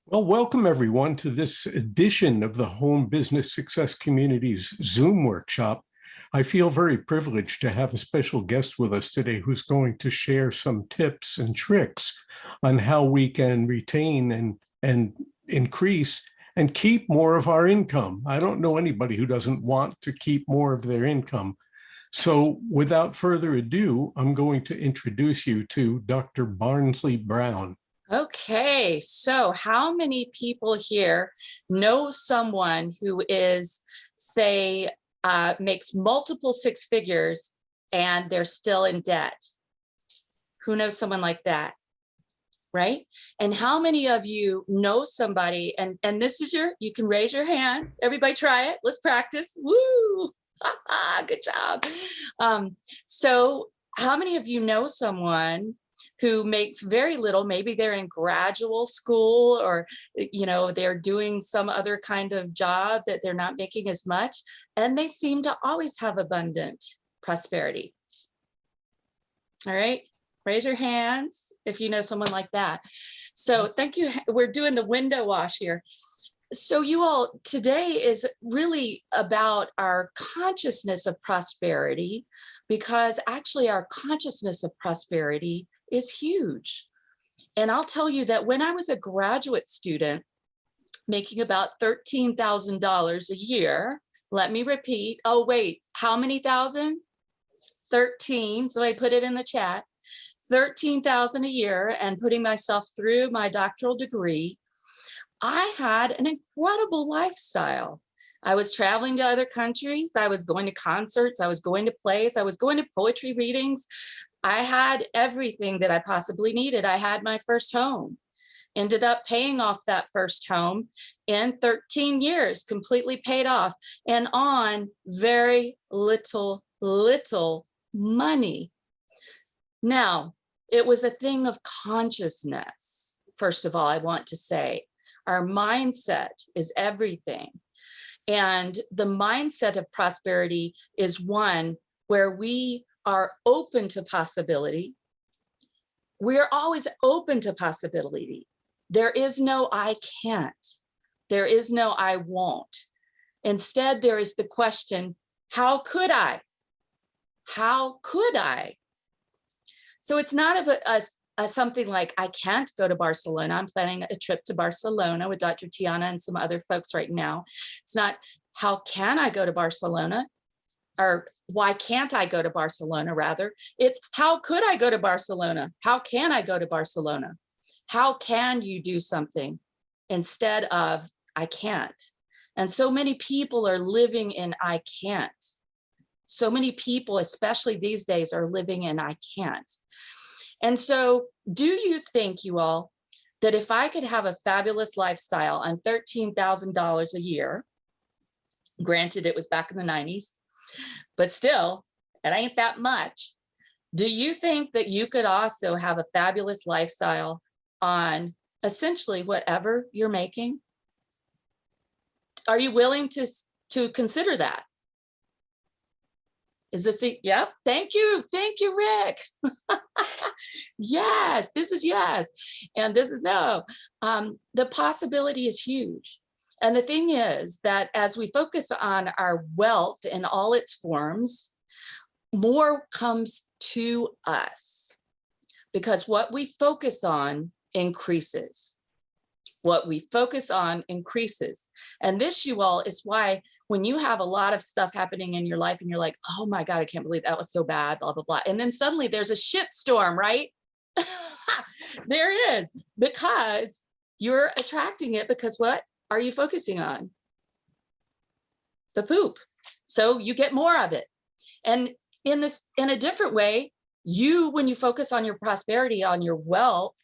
Well, welcome everyone to this edition of the Home Business Success Community's Zoom workshop. I feel very privileged to have a special guest with us today who's going to share some tips and tricks on how we can retain and increase and keep more of our income. I don't know anybody who doesn't want to keep more of their income. So without further ado, I'm going to introduce you to Dr. Barnsley Brown. Okay, so how many people here know someone who is, say, makes multiple six figures and they're still in debt? Who knows someone like that, right? And how many of you know somebody, and this is you can raise your hand. Everybody try it. Let's practice. Woo! Good job. So how many of you know someone who makes very little? Maybe they're in graduate school, or they're doing some other kind of job that they're not making as much, and they seem to always have abundant prosperity. All right, raise your hands if you know someone like that. So thank you. We're doing the window wash here. So you all, today is really about our consciousness of prosperity, because actually our consciousness of prosperity is huge. And I'll tell you that when I was a graduate student making about $13,000 a year, let me repeat. Oh, wait, how many thousand? 13. So I put it in the chat. 13,000 a year, and putting myself through my doctoral degree, I had an incredible lifestyle. I was traveling to other countries. I was going to concerts. I was going to plays. I was going to poetry readings. I had everything that I possibly needed. I had my first home, ended up paying off that first home in 13 years, completely paid off, and on very little money. Now, it was a thing of consciousness. First of all, I want to say, our mindset is everything. And the mindset of prosperity is one where we are open to possibility. We are always open to possibility. There is no I can't. There is no I won't. Instead, there is the question, how could I? How could I? So it's not something like, I can't go to Barcelona. I'm planning a trip to Barcelona with Dr. Tiana and some other folks right now. It's not, how can I go to Barcelona? Or why can't I go to Barcelona, rather? It's, how could I go to Barcelona? How can I go to Barcelona? How can you do something instead of I can't? And so many people are living in I can't. So many people, especially these days, are living in I can't. And so do you think, you all, that if I could have a fabulous lifestyle on $13,000 a year, granted it was back in the 90s, but still, it ain't that much. Do you think that you could also have a fabulous lifestyle on essentially whatever you're making? Are you willing to consider that? Is this the, yep, thank you, Rick. Yes, this is yes, and this is no. The possibility is huge. And the thing is that as we focus on our wealth in all its forms, more comes to us, because what we focus on increases. What we focus on increases. And this, you all, is why when you have a lot of stuff happening in your life and you're like, oh my God, I can't believe that was so bad, blah, blah, blah. And then suddenly there's a shit storm, right? There is, because you're attracting it, because what are you focusing on? The poop. So you get more of it. And in a different way, when you focus on your prosperity, on your wealth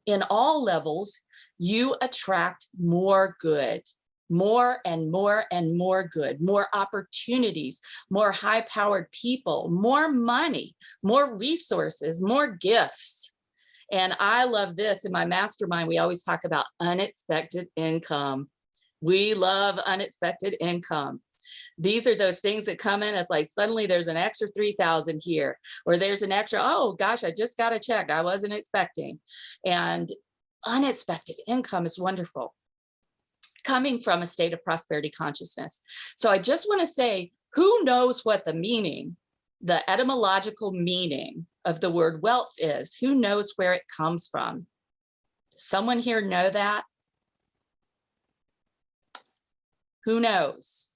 in all levels, you attract more good, more and more and more good, more opportunities, more high-powered people, more money, more resources, more gifts. And I love this. In my mastermind, we always talk about unexpected income. We love unexpected income. These are those things that come in as like, suddenly there's an extra 3,000 here, or there's an extra, oh gosh, I just got a check I wasn't expecting. And unexpected income is wonderful, coming from a state of prosperity consciousness. So I just want to say, who knows what the meaning, the etymological meaning of the word wealth is? Who knows where it comes from? Does someone here know that? Who knows?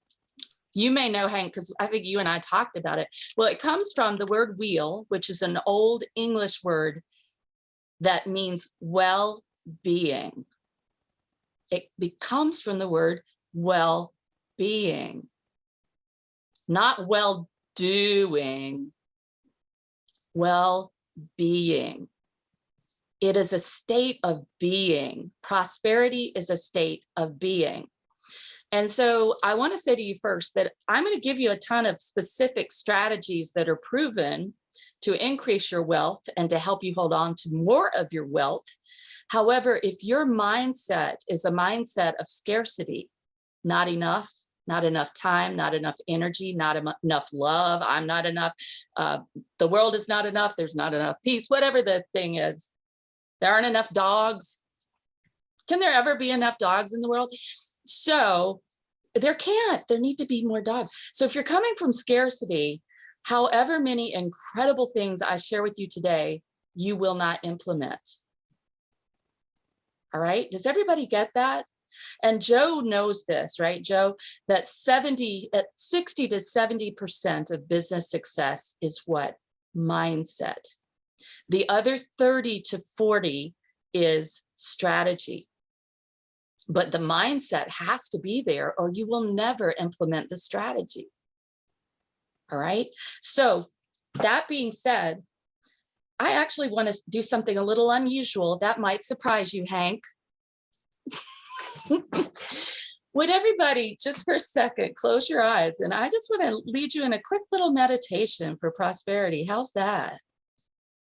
You may know, Hank, because I think you and I talked about it. Well, it comes from the word wheel, which is an old English word that means well-being. It comes from the word well-being, not well-doing, well-being. It is a state of being. Prosperity is a state of being. And so I want to say to you first that I'm going to give you a ton of specific strategies that are proven to increase your wealth and to help you hold on to more of your wealth. However, if your mindset is a mindset of scarcity, not enough time, not enough energy, not enough love, I'm not enough, the world is not enough, there's not enough peace, whatever the thing is, there aren't enough dogs. Can there ever be enough dogs in the world? So there need to be more dogs. So if you're coming from scarcity, however many incredible things I share with you today, you will not implement. All right, does everybody get that? And Joe knows this, right, Joe, that 60 to 70% of business success is what? Mindset. The other 30 to 40 is strategy. But the mindset has to be there or you will never implement the strategy. All right. So that being said, I actually want to do something a little unusual that might surprise you, Hank. Would everybody just for a second close your eyes, and I just want to lead you in a quick little meditation for prosperity. How's that?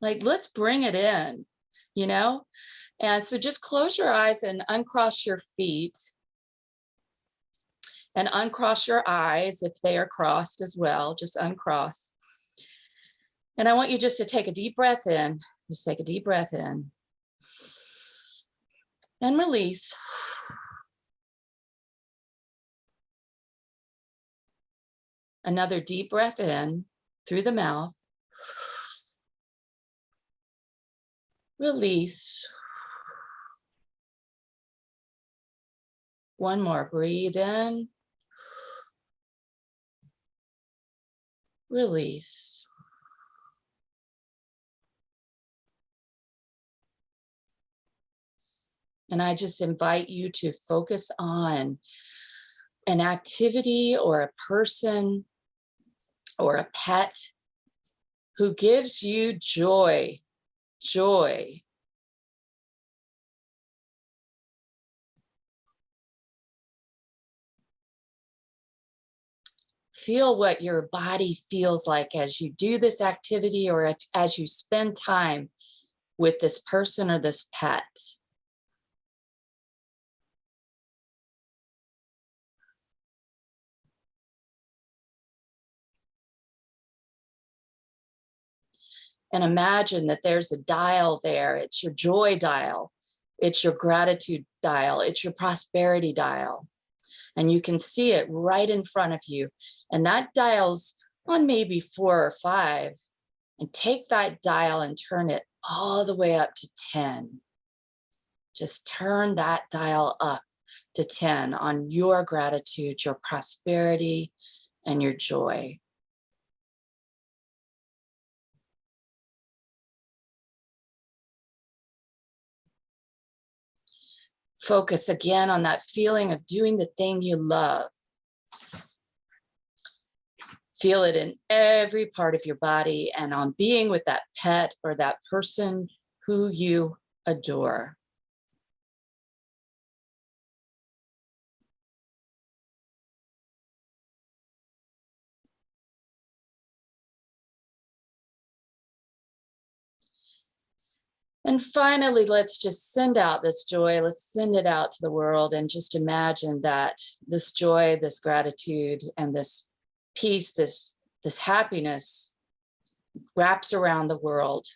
Like, let's bring it in, you know? And so just close your eyes and uncross your feet and uncross your eyes if they are crossed as well, just uncross. And I want you just to take a deep breath in. Just take a deep breath in and release. Another deep breath in through the mouth. Release. One more, breathe in. Release. And I just invite you to focus on an activity or a person or a pet who gives you joy. Joy. Feel what your body feels like as you do this activity or as you spend time with this person or this pet. And imagine that there's a dial there. It's your joy dial. It's your gratitude dial. It's your prosperity dial. And you can see it right in front of you. And that dial's on maybe 4 or 5. And take that dial and turn it all the way up to 10. Just turn that dial up to 10 on your gratitude, your prosperity, and your joy. Focus again on that feeling of doing the thing you love. Feel it in every part of your body and on being with that pet or that person who you adore. And finally, let's just send out this joy. Let's send it out to the world and just imagine that this joy, this gratitude, and this peace, this happiness wraps around the world.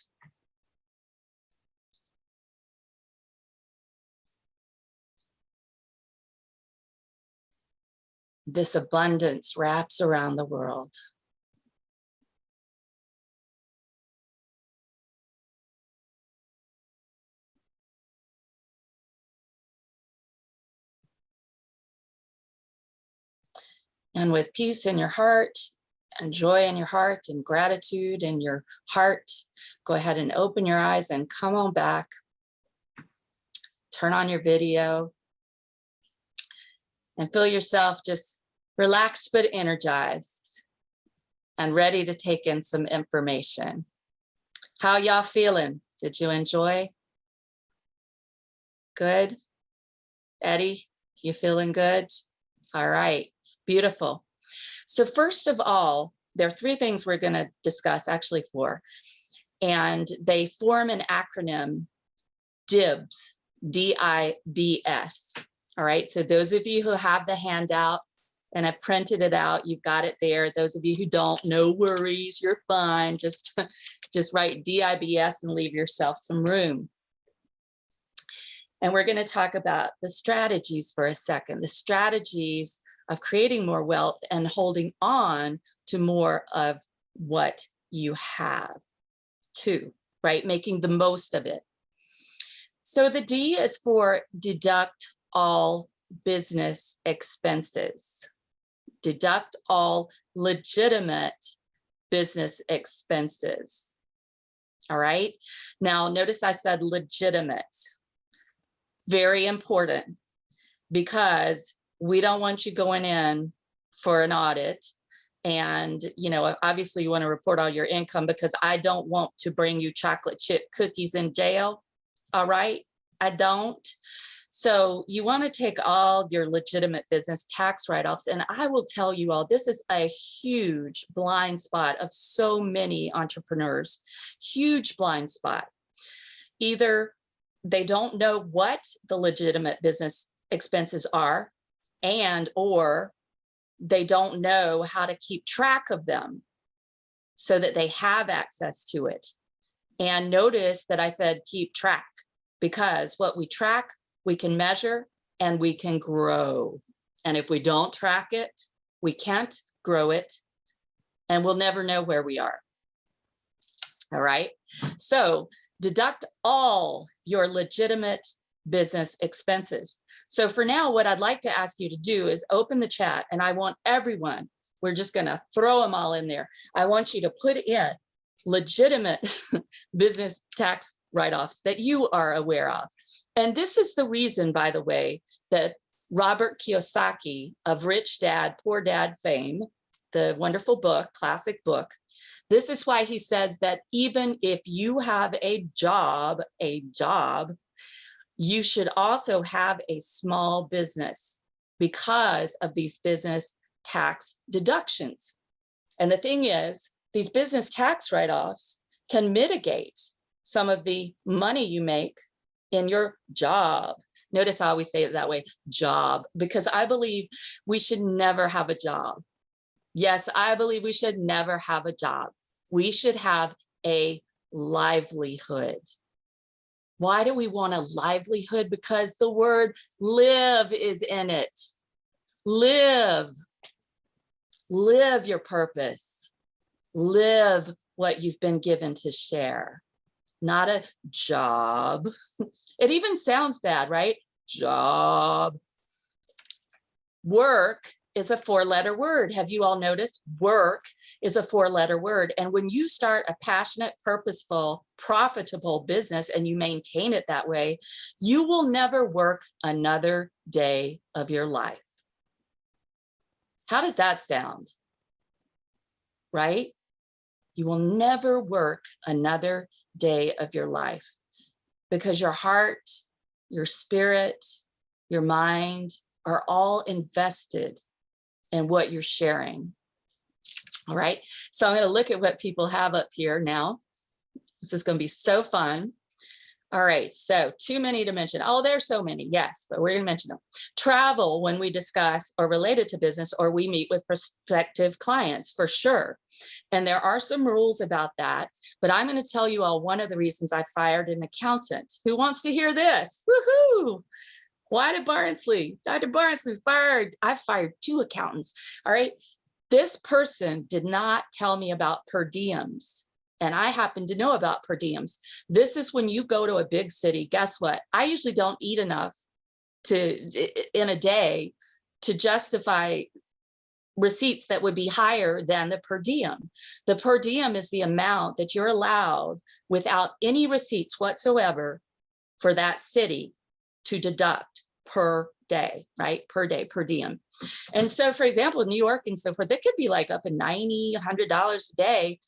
this abundance wraps around the world. And with peace in your heart and joy in your heart and gratitude in your heart, go ahead and open your eyes and come on back. Turn on your video and feel yourself just relaxed but energized and ready to take in some information. How y'all feeling? Did you enjoy? Good? Eddie, you feeling good? All right, beautiful. So first of all, there are 3 things we're going to discuss, actually 4, and they form an acronym, DIBS, D-I-B-S. All right, so those of you who have the handout and have printed it out, you've got it there. Those of you who don't, no worries, you're fine. Just write D-I-B-S and leave yourself some room. And we're going to talk about the strategies for a second, the strategies of creating more wealth and holding on to more of what you have too, right? Making the most of it. So the D is for deduct all business expenses. Deduct all legitimate business expenses. All right. Now, notice I said legitimate. Very important, because we don't want you going in for an audit. And, you know, obviously you want to report all your income, because I don't want to bring you chocolate chip cookies in jail. All right. I don't. So you want to take all your legitimate business tax write-offs. And I will tell you all, this is a huge blind spot of so many entrepreneurs, huge blind spot. Either they don't know what the legitimate business expenses are, and or they don't know how to keep track of them so that they have access to it. And notice that I said keep track, because what we track, we can measure and we can grow. And if we don't track it, we can't grow it, and we'll never know where we are. All right. So deduct all your legitimate business expenses. So for now, what I'd like to ask you to do is open the chat, and I want everyone, we're just going to throw them all in there. I want you to put in legitimate business tax write-offs that you are aware of. And this is the reason, by the way, that Robert Kiyosaki of Rich Dad, Poor Dad fame, the wonderful book, classic book, this is why he says that even if you have a job, you should also have a small business because of these business tax deductions. And the thing is, these business tax write-offs can mitigate some of the money you make in your job. Notice I always say it that way, job, because I believe we should never have a job. Yes, I believe we should never have a job. We should have a livelihood. Why do we want a livelihood? Because the word live is in it. Live. Live your purpose. Live what you've been given to share. Not a job. It even sounds bad, right? Job. Work is a 4-letter word. Have you all noticed? Work is a 4-letter word. And when you start a passionate, purposeful, profitable business and you maintain it that way, you will never work another day of your life. How does that sound? Right? You will never work another day of your life, because your heart, your spirit, your mind are all invested in what you're sharing. All right. So I'm going to look at what people have up here now. This is going to be so fun. All right. So too many to mention. Oh, there's so many. Yes, but we're going to mention them. Travel when we discuss or related to business, or we meet with prospective clients, for sure. And there are some rules about that, but I'm going to tell you all one of the reasons I fired an accountant. Who wants to hear this? Woohoo! Why did Dr. Barnsley fired? I fired 2 accountants. All right. This person did not tell me about per diems. And I happen to know about per diems. This is when you go to a big city. Guess what? I usually don't eat enough in a day to justify receipts that would be higher than the per diem. The per diem is the amount that you're allowed without any receipts whatsoever for that city to deduct per day, right? Per day, per diem. And so, for example, New York and so forth, it could be like up to $90, $100 a day.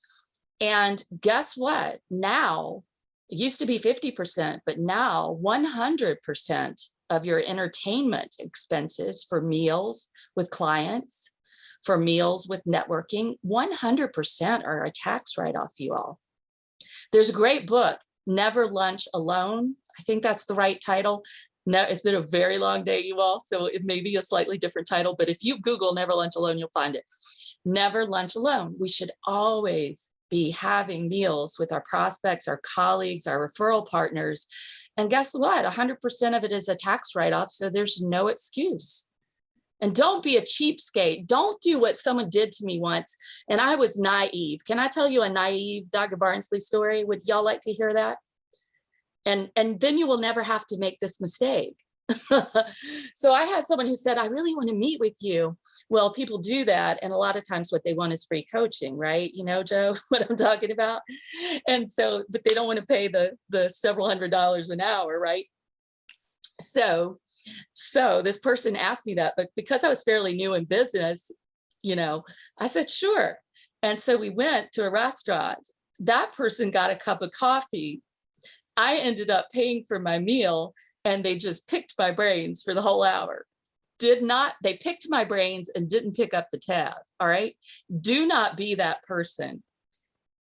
And guess what? Now, it used to be 50%, but now 100% of your entertainment expenses for meals with clients, for meals with networking, 100% are a tax write-off, you all. There's a great book, Never Lunch Alone. I think that's the right title. No, it's been a very long day, you all, so it may be a slightly different title, but if you Google Never Lunch Alone, you'll find it. Never lunch alone. We should always be having meals with our prospects, our colleagues, our referral partners. And guess what? 100% of it is a tax write-off, so there's no excuse. And don't be a cheapskate. Don't do what someone did to me once. And I was naive. Can I tell you a naive Dr. Barnsley story? Would y'all like to hear that? And then you will never have to make this mistake. So I had someone who said, I really want to meet with you. Well, people do that. And a lot of times what they want is free coaching, right? You know, Joe, what I'm talking about. And so, but they don't want to pay the several $100s an hour, right? So this person asked me that, but because I was fairly new in business, you know, I said, sure. And so we went to a restaurant. That person got a cup of coffee. I ended up paying for my meal, and they just picked my brains for the whole hour. They picked my brains and didn't pick up the tab. All right. Do not be that person.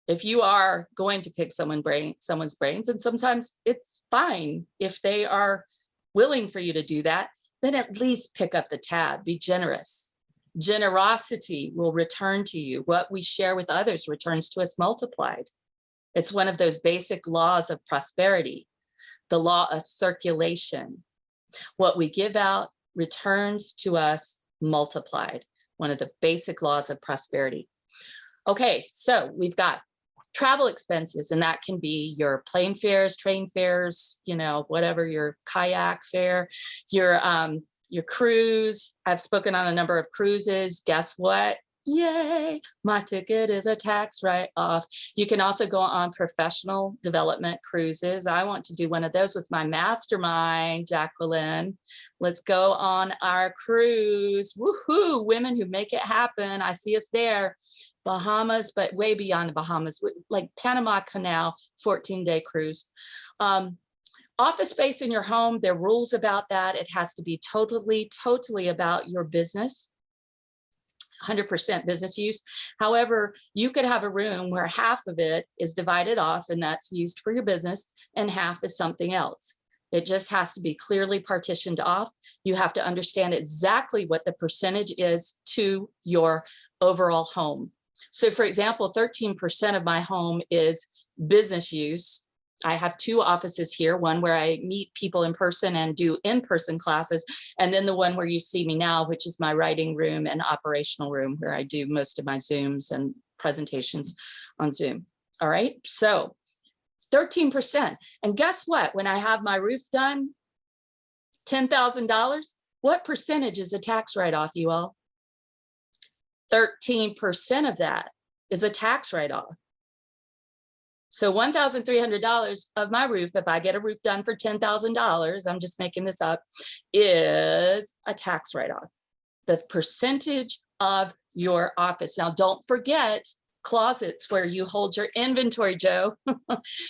If you are going to pick someone's brains, and sometimes it's fine if they are willing for you to do that, then at least pick up the tab. Be generous. Generosity will return to you. What we share with others returns to us multiplied. It's one of those basic laws of prosperity, the law of circulation. What we give out returns to us multiplied. One of the basic laws of prosperity. Okay, so we've got travel expenses, and that can be your plane fares, train fares, you know, whatever, your kayak fare, your cruise. I've spoken on a number of cruises. Guess what? Yay, my ticket is a tax write-off. You can also go on professional development cruises. I want to do one of those with my mastermind, Jacqueline. Let's go on our cruise. Woohoo, women who make it happen. I see us there. Bahamas, but way beyond the Bahamas, like Panama Canal, 14-day cruise. Office space in your home, there are rules about that. It has to be totally about your business. 100% business use. However, you could have a room where half of it is divided off and that's used for your business and half is something else. It just has to be clearly partitioned off. You have to understand exactly what the percentage is to your overall home. So for example, 13% of my home is business use. I have 2 offices here, one where I meet people in person and do in-person classes, and then the one where you see me now, which is my writing room and operational room where I do most of my Zooms and presentations on Zoom. All right, so 13%. And guess what? When I have my roof done, $10,000, what percentage is a tax write-off, you all? 13% of that is a tax write-off. So $1,300 of my roof, if I get a roof done for $10,000, I'm just making this up, is a tax write-off. The percentage of your office. Now, don't forget closets where you hold your inventory, Joe,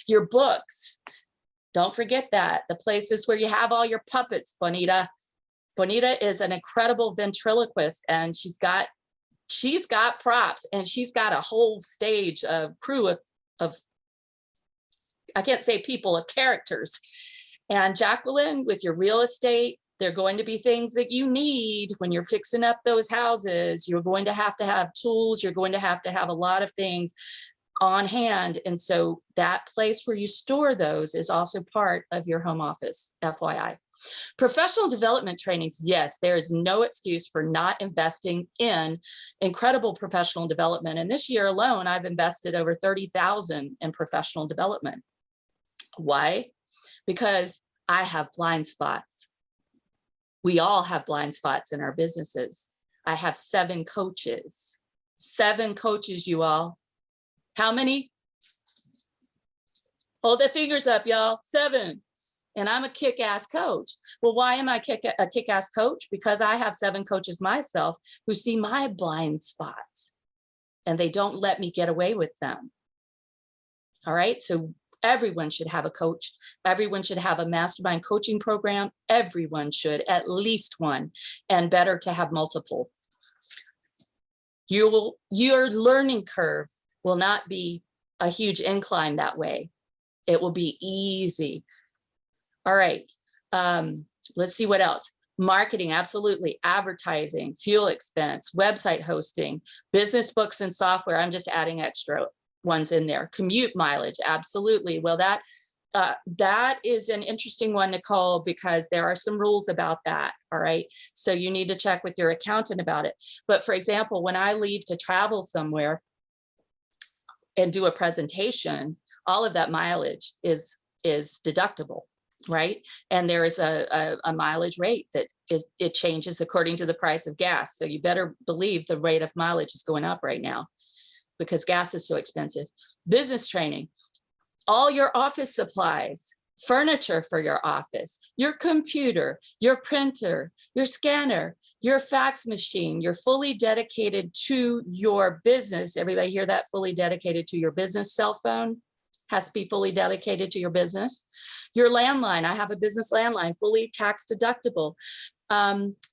your books. Don't forget that. The places where you have all your puppets, Bonita. Bonita is an incredible ventriloquist, and she's got props, and she's got a whole stage of crew of I can't say people, of characters. And Jacqueline, with your real estate, there are going to be things that you need when you're fixing up those houses. You're going to have tools. You're going to have a lot of things on hand. And so that place where you store those is also part of your home office, FYI. Professional development trainings, yes, there is no excuse for not investing in incredible professional development. And this year alone, I've invested over $30,000 in professional development. Why? Because I have blind spots. We all have blind spots in our businesses. I have 7 coaches. 7 coaches, you all. How many? Hold the fingers up, y'all. 7. And I'm a kick-ass coach. Well, why am I a kick-ass coach? Because I have 7 coaches myself who see my blind spots and they don't let me get away with them. All right. So everyone should have a coach. Everyone should have a mastermind coaching program. Everyone should, at least one, and better to have multiple. Your learning curve will not be a huge incline that way. It will be easy. All right, let's see what else. Marketing, absolutely. Advertising, fuel expense, website hosting, business books and software. I'm just adding extra ones in there. Commute mileage, absolutely. Well, that is an interesting one, Nicole, because there are some rules about that. All right, so you need to check with your accountant about it. But for example, when I leave to travel somewhere and do a presentation, all of that mileage is deductible. Right. And there is a mileage rate that it changes according to the price of gas. So you better believe the rate of mileage is going up right now because gas is so expensive. Business training, all your office supplies, furniture for your office, your computer, your printer, your scanner, your fax machine, you're fully dedicated to your business. Everybody hear that? Fully dedicated to your business. Cell phone has to be fully dedicated to your business. Your landline, I have a business landline, fully tax deductible.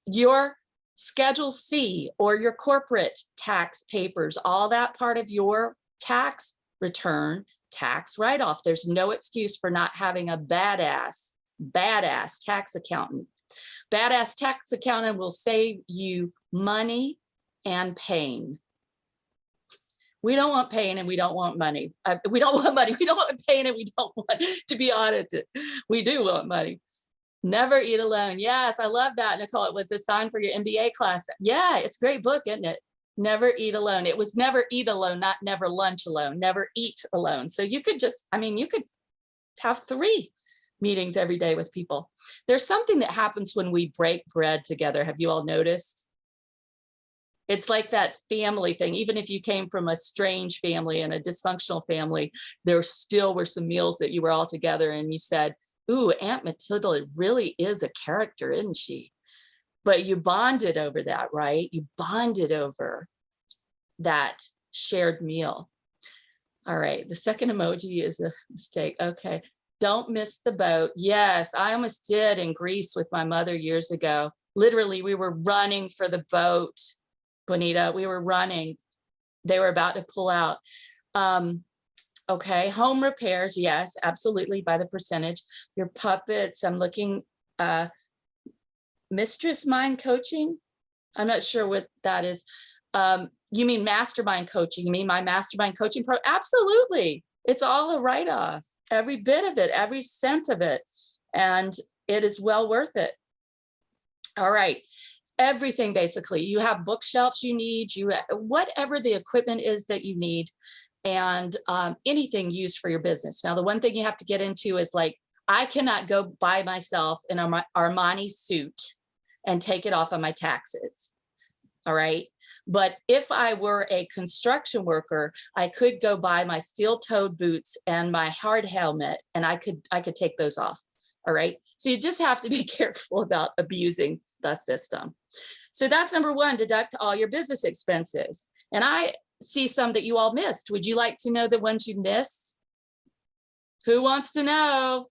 Your Schedule C or your corporate tax papers, all that part of your tax return, tax write-off. There's no excuse for not having a badass tax accountant. Badass tax accountant will save you money and pain. We don't want pain and we don't want money. We don't want money. We don't want pain and we don't want to be audited. We do want money. Never eat alone. Yes, I love that, Nicole. It was a sign for your MBA class. Yeah, it's a great book, isn't it? Never eat alone. It was never eat alone, not never lunch alone, never eat alone. So you could just, you could have 3 meetings every day with people. There's something that happens when we break bread together. Have you all noticed? It's like that family thing. Even if you came from a strange family and a dysfunctional family, there still were some meals that you were all together and you said, ooh, Aunt Matilda really is a character, isn't she? But you bonded over that, right? You bonded over that shared meal. All right, the second emoji is a mistake. Okay, don't miss the boat. Yes, I almost did in Greece with my mother years ago. Literally, we were running for the boat. Bonita, we were running. They were about to pull out. Okay, home repairs, yes, absolutely, by the percentage. Your puppets, I'm looking, Mistress Mind Coaching? I'm not sure what that is. You mean Mastermind Coaching? You mean my Mastermind Coaching program? Absolutely, it's all a write-off, every bit of it, every cent of it, and it is well worth it. All right. Everything, basically. You have bookshelves you need, whatever the equipment is that you need, and anything used for your business. Now, the one thing you have to get into is like, I cannot go buy myself an Armani suit and take it off on my taxes. All right. But if I were a construction worker, I could go buy my steel-toed boots and my hard helmet, and I could take those off. All right. So you just have to be careful about abusing the system. So that's number 1, deduct all your business expenses. And I see some that you all missed. Would you like to know the ones you missed? Who wants to know?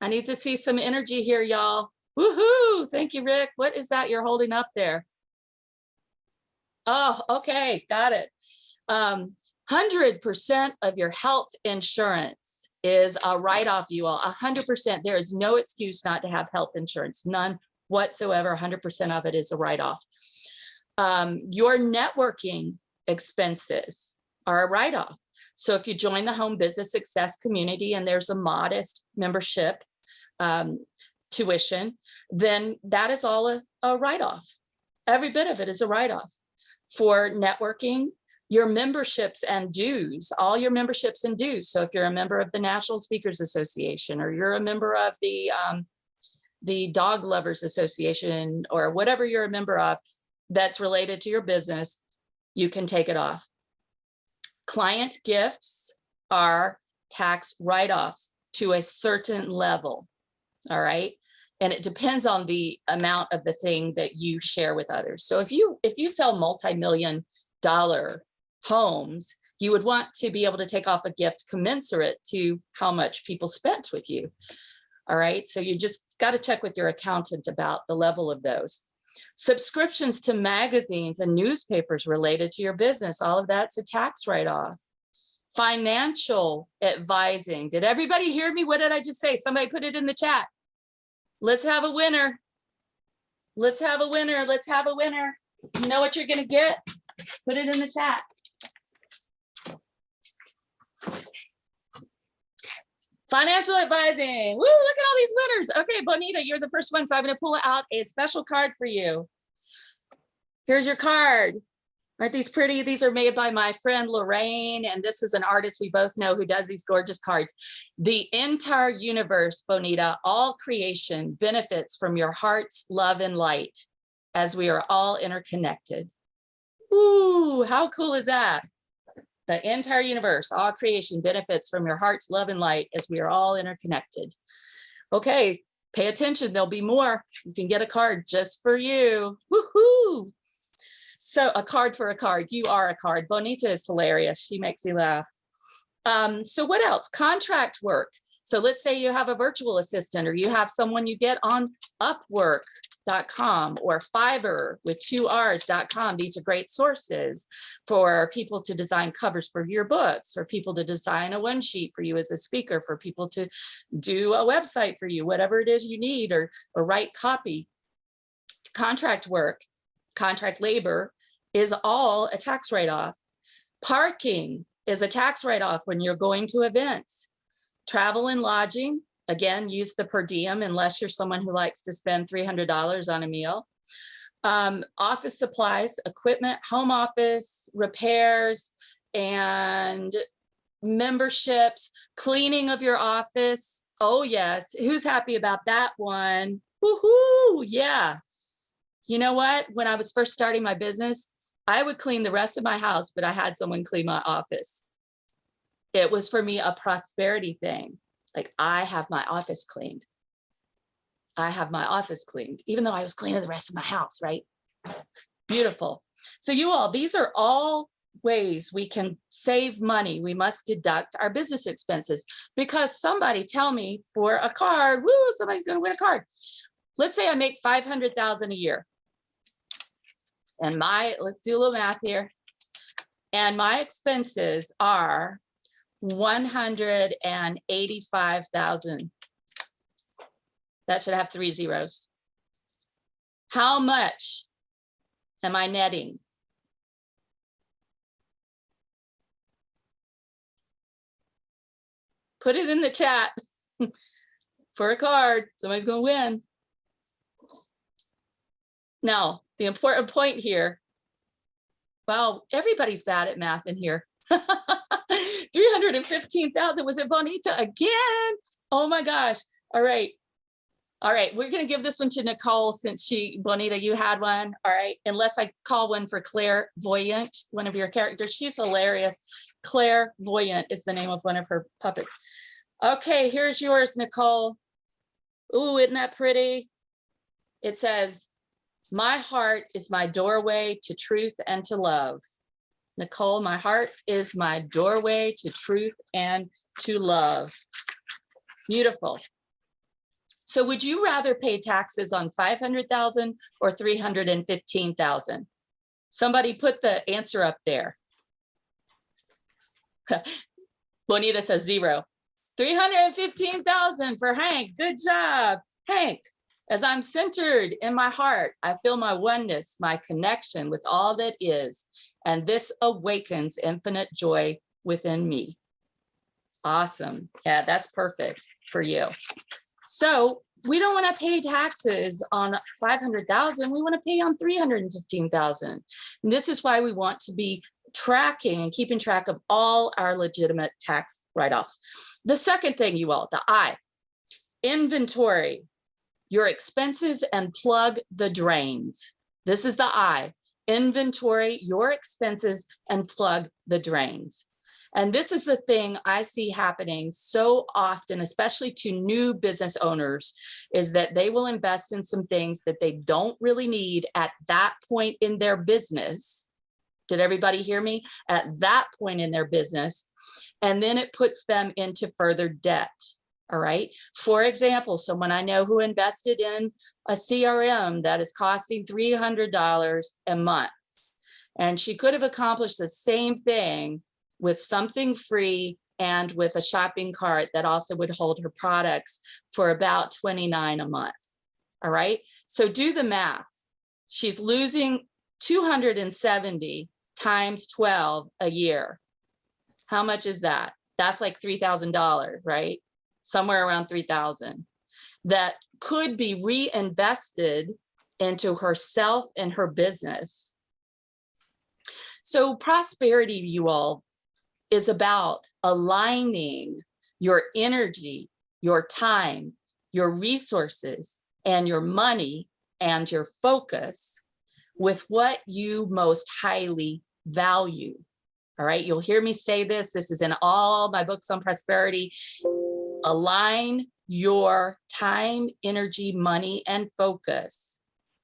I need to see some energy here, y'all. Woohoo! Thank you, Rick. What is that you're holding up there? Oh, okay. Got it. 100% of your health insurance is a write-off, you all. 100%. There is no excuse not to have health insurance. None whatsoever. 100% of it is a write-off. Your networking expenses are a write-off. So if you join the Home Business Success community and there's a modest membership, tuition, then that is all a write-off. Every bit of it is a write-off. For networking, your memberships and dues, all your memberships and dues. So if you're a member of the National Speakers Association, or you're a member of the Dog Lovers Association, or whatever you're a member of that's related to your business, you can take it off. Client gifts are tax write-offs to a certain level, all right? And it depends on the amount of the thing that you share with others. So if you sell multi-million-dollar homes, you would want to be able to take off a gift commensurate to how much people spent with you. All right, so you just got to check with your accountant about the level of those. Subscriptions to magazines and newspapers related to your business, all of that's a tax write-off. Financial advising. Did everybody hear me? What did I just say? Somebody put it in the chat. Let's have a winner. Let's have a winner. Let's have a winner. You know what you're going to get? Put it in the chat. Financial advising. Woo, look at all these winners. Okay, Bonita, you're the first one. So I'm going to pull out a special card for you. Here's your card. Aren't these pretty? These are made by my friend Lorraine, and this is an artist we both know who does these gorgeous cards. The entire universe, Bonita, all creation benefits from your heart's love and light, as we are all interconnected. Ooh, how cool is that? The entire universe, all creation benefits from your heart's love and light, as we are all interconnected. Okay, pay attention. There'll be more. You can get a card just for you. Woohoo! So a card for a card. You are a card. Bonita is hilarious. She makes me laugh. So what else? Contract work. So let's say you have a virtual assistant, or you have someone you get on Upwork.com or Fiverr with 2Rs.com. These are great sources for people to design covers for your books, for people to design a one sheet for you as a speaker, for people to do a website for you, whatever it is you need, or write copy. Contract work, contract labor is all a tax write-off. Parking is a tax write-off when you're going to events. Travel and lodging, again, use the per diem unless you're someone who likes to spend $300 on a meal. Office supplies, equipment, home office, repairs, and memberships, cleaning of your office. Oh yes, who's happy about that one? Woohoo, yeah. You know what? When I was first starting my business, I would clean the rest of my house, but I had someone clean my office. It was for me a prosperity thing. Like, I have my office cleaned. I have my office cleaned, even though I was cleaning the rest of my house, right? Beautiful. So you all, these are all ways we can save money. We must deduct our business expenses, because somebody tell me for a card, woo, somebody's going to win a card. Let's say I make $500,000 a year. And let's do a little math here. And my expenses are $185,000. That should have 3 zeros. How much am I netting? Put it in the chat for a card. Somebody's going to win. Now, the important point here, well, everybody's bad at math in here. 315,000. Was it Bonita again? Oh my gosh. All right. All right. We're going to give this one to Nicole, since Bonita, you had one. All right. Unless I call one for Clairvoyant, one of your characters. She's hilarious. Clairvoyant is the name of one of her puppets. Okay. Here's yours, Nicole. Ooh, isn't that pretty? It says, my heart is my doorway to truth and to love. Nicole, my heart is my doorway to truth and to love. Beautiful. So would you rather pay taxes on $500,000 or $315,000? Somebody put the answer up there. Bonita says 0. $315,000 for Hank. Good job, Hank. As I'm centered in my heart, I feel my oneness, my connection with all that is, and this awakens infinite joy within me. Awesome. Yeah, that's perfect for you. So we don't want to pay taxes on 500,000. We want to pay on 315,000. And this is why we want to be tracking and keeping track of all our legitimate tax write-offs. The second thing, you all, the I, inventory your expenses and plug the drains. This is the I, inventory your expenses and plug the drains. And this is the thing I see happening so often, especially to new business owners, is that they will invest in some things that they don't really need at that point in their business. Did everybody hear me? At that point in their business. And then it puts them into further debt. All right. For example, someone I know who invested in a CRM that is costing $300 a month. And she could have accomplished the same thing with something free and with a shopping cart that also would hold her products for about $29 a month. All right. So do the math. She's losing 270 times 12 a year. How much is that? That's like $3,000, right? Somewhere around 3,000 that could be reinvested into herself and her business. So prosperity, you all, is about aligning your energy, your time, your resources, and your money and your focus with what you most highly value. All right, you'll hear me say this. This is in all my books on prosperity. Align your time, energy, money, and focus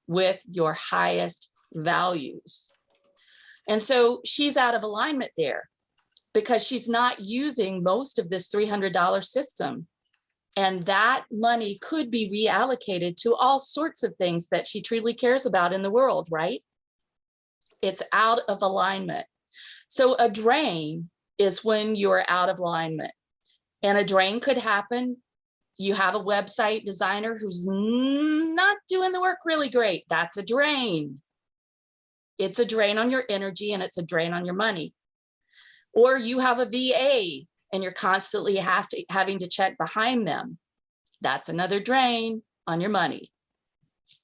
with your highest values. And so she's out of alignment there because she's not using most of this $300 system. And that money could be reallocated to all sorts of things that she truly cares about in the world, right? It's out of alignment. So a drain is when you're out of alignment. And a drain could happen. You have a website designer who's not doing the work really great. That's a drain. It's a drain on your energy and it's a drain on your money. Or you have a VA and you're constantly having to check behind them. That's another drain on your money.